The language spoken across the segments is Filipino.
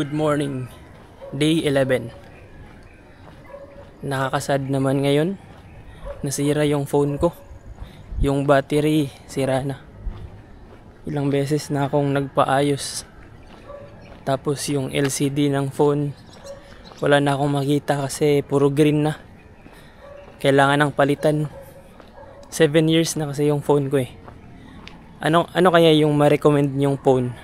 Good morning, day 11. Nakakasad naman ngayon. Nasira yung phone ko. Yung battery, sira na. Ilang beses na akong nagpaayos. Tapos yung LCD ng phone, wala na akong makita kasi puro green na. Kailangan ng palitan. 7 years na kasi yung phone ko eh. Ano kaya yung ma-recommend nyong phone?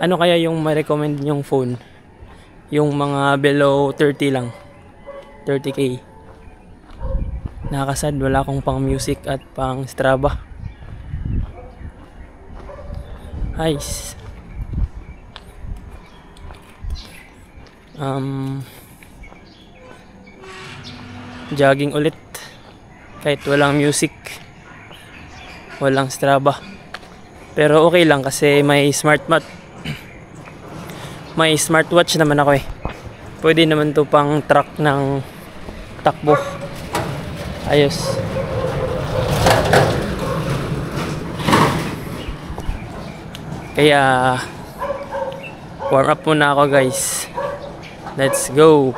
Ano kaya yung ma-recommend nyong phone? Yung mga below 30 lang. 30k. Nakakasad, wala akong pang music at pang Strava. Nice. Jogging ulit. Kahit walang music, walang Strava. Pero okay lang kasi may may smartwatch naman ako eh. Pwede naman to pang track ng takbo. Ayos. Kaya warm up muna ako guys. Let's go.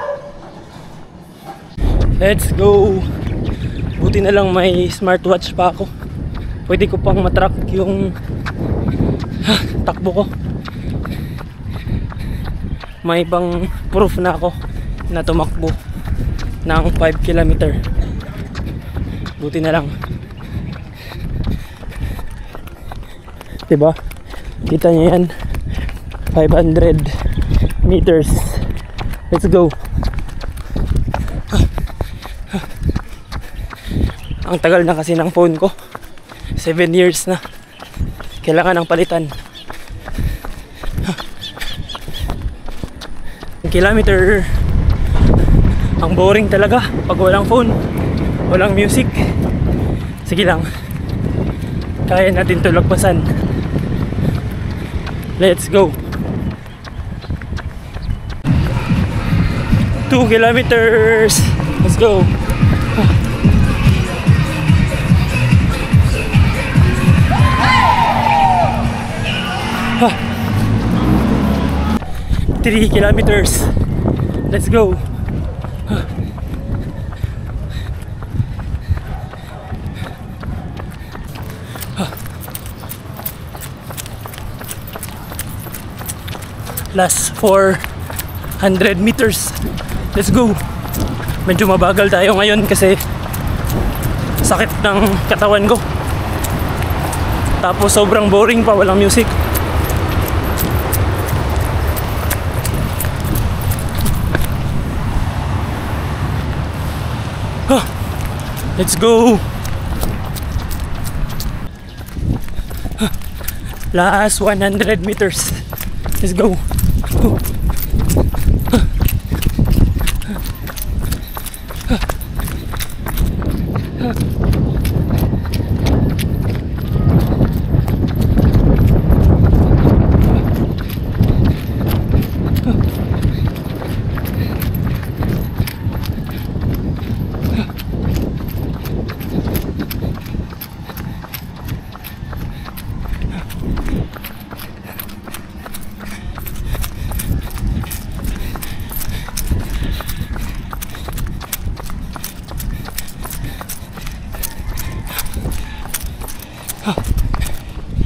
Let's go. Buti na lang may smartwatch pa ako. Pwede ko pang matrack yung takbo ko. May bang proof na ako na tumakbo ng 5 km. Buti na lang. Diba? Kita nyo yan. 500 meters. Let's go. Ang tagal na kasi ng phone ko. 7 years na. Kailangan ng palitan. Kilometer. Ang boring talaga pag walang phone, walang music. Sige lang, kaya natin ito lagpasan. Let's go. 2 kilometers. Let's go. 3 kilometers. Let's go. Last 400 meters. Let's go. Medyo mabagal tayo ngayon kasi sakit ng katawan ko. Tapos sobrang boring pa, walang music. Let's go. Last 100 meters. Let's go.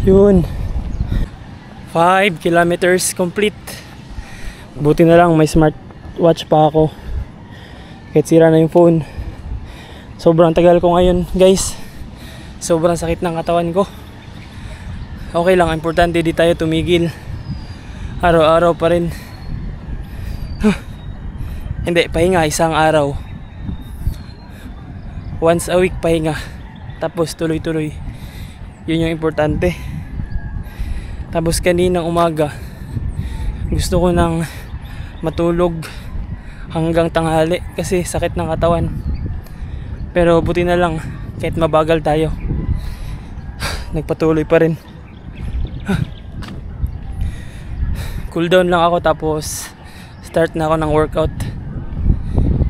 Yun, 5 kilometers complete. Buti na lang may smartwatch pa ako kahit sira na yung phone. Sobrang tagal ko ngayon guys. Sobrang sakit ng katawan ko. Okay lang, importante di tayo tumigil. Araw-araw pa rin. Hindi, pahinga isang araw. Once a week pahinga. Tapos tuloy-tuloy. Yun yung importante. Tapos kaninang umaga gusto ko nang matulog hanggang tanghali kasi sakit ng katawan. Pero buti na lang kahit mabagal tayo, nagpatuloy pa rin. Cool down lang ako tapos start na ako ng workout.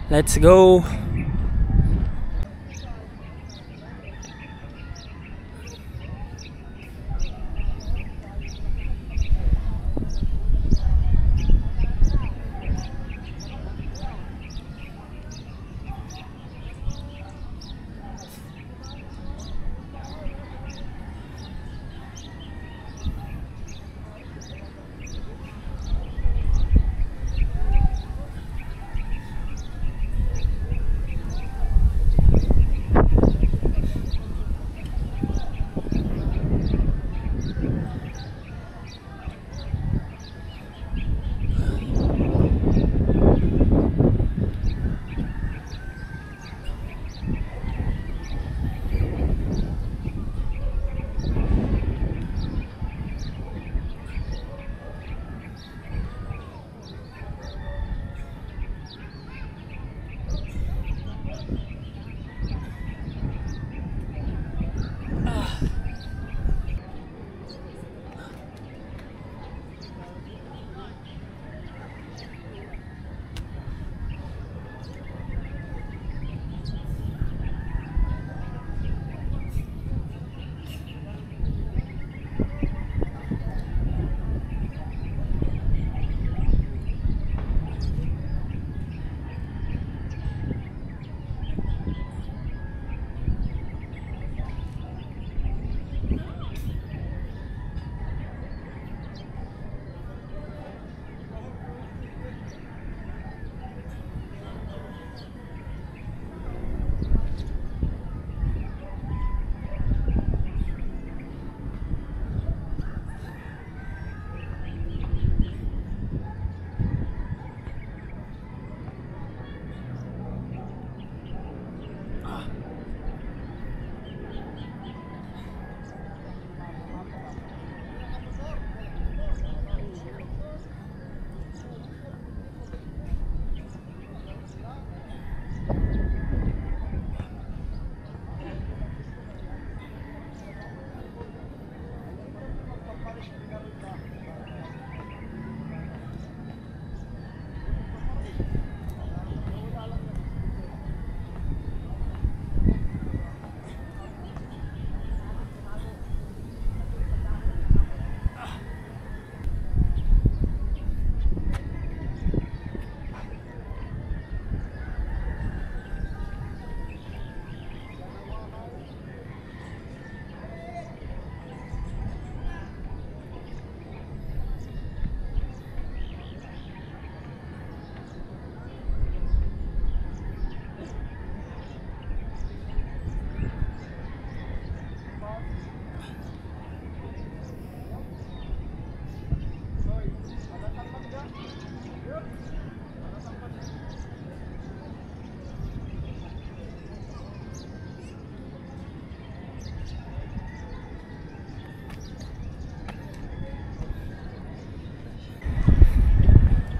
Let's go.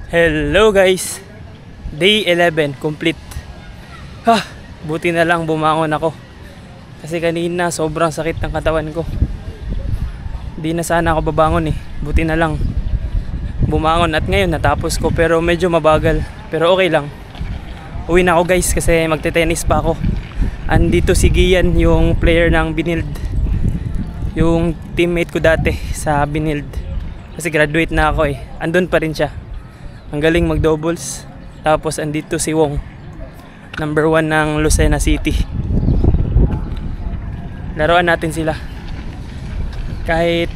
Hello guys, day 11 complete. Buti na lang bumangon ako kasi kanina sobrang sakit ng katawan ko. Di na sana ako babangon buti na lang bumangon at ngayon natapos ko, pero medyo mabagal, pero okay lang. Uwi na ako guys kasi magte-tennis pa ako. Andito si Gian, yung player ng Binild, yung teammate ko dati sa Binild, kasi graduate na ako andun pa rin siya. Ang galing mag-doubles. Tapos andito si Wong, number 1 ng Lucena City. Laruan natin sila. Kahit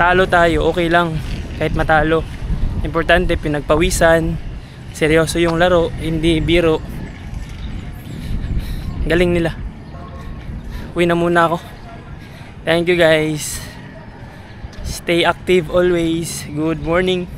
talo tayo, okay lang. Kahit matalo, importante pinagpawisan. Seryoso yung laro, hindi biro. Galing nila. Uwi na muna ako. Thank you guys. Stay active always. Good morning.